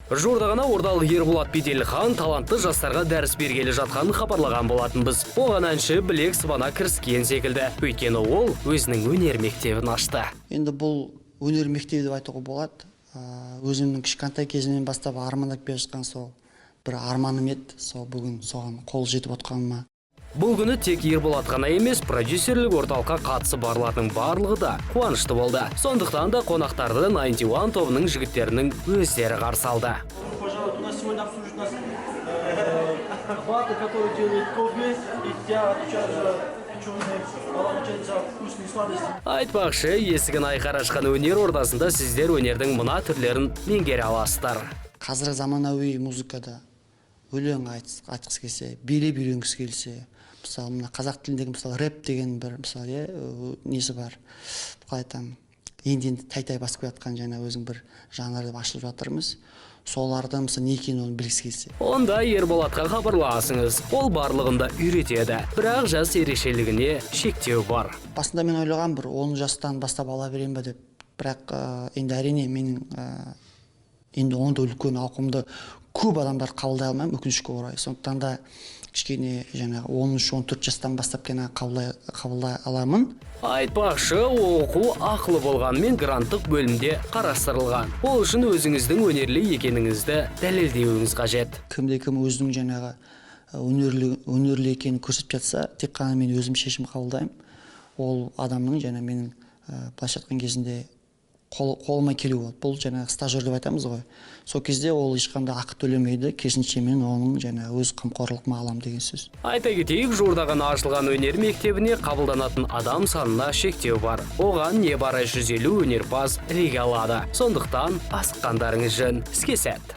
Жуырда ғана ордалық Ерболат Беделхан талантты жастарға дәріс бергелі жатқанын хабарлаған болатынбыз. Оған әнші білек сыбана кіріскен секілді. Өйткені ол өзінің өнер мектебін ашты. Енді бұл өнер мектебі деп айтуға болады. Өзімнің кішкентай кезімнен бастап армандап келе жатқан сол бір арманым еді. Сол бүгін соған қол жетіп отқаныма. Бұл күні тек Ерболат қана емес, продюсерлік орталыққа қатысы барлардың барлығы да қуанышты болды. Сондықтан да қонақтарды 91 тобының жігіттерінің өздері қарсы алды. Пожалуйста, у нас сегодня обслужит нас баты, которые делают кофе, и я отвечаю за печеные, отвечаю за вкусные сладости. Айтпақшы, есігін айқара ашқан өнер ордасында сіздер өнердің мына түрлерін меңгере аласыздар. Қазір заманауи музыкада өлең айтқысы келсе, билеп үйренгісі келсе, мысалы мына қазақ тіліндегі мысалы рэп деген бір мысалы несі бар. Қалай айтам, енді тай басып жатқан жаңа өзің бір жанр деп ашылып жатырмыз. Солардың мысалы не екенін оны білгісі келсе. Онда Ерболатқа хабарласыңыз. Ол барлығында үйретеді. Бірақ жас ерекшелігіне шектеу бар. Басында мен ойлаған бір 10 жастан бастап ала берем бе деп. Бірақ енді әрине менің енді онда үлкен ауқымды көп адамдар қабылдай алмаймын, өкінішке орай. Сондықтан да кішкене жаңағы 13-14 жастан бастап кена қабылдай аламын. Айтпақшы, оқу ақылы болғанымен гранттық бөлімде қарастырылған. Ол үшін өзіңіздің өнерлі екеніңізді дәлелдеуіңіз қажет. Кім өзінің жаңағы өнерлі екенін көрсетіп жатса, тек қана мен өзім шешім қабылдаймын. Ол адамның жаңа менің былайша айтқан кезінде қолыма келу болады. Бұл жаңағы стажер деп айтамыз ғой. Сол кезде ол ешқандай ақы төлемейді, керісінше мен оның жаңа өз қамқорлығыма аламын деген сөз. Айта кетейік, жуырда ғана ашылған өнер мектебіне қабылданатын адам санына шектеу бар. Оған небары 150 өнерпаз іліге алады. Сондықтан асыққандарыңыз жөн. Іске сәт.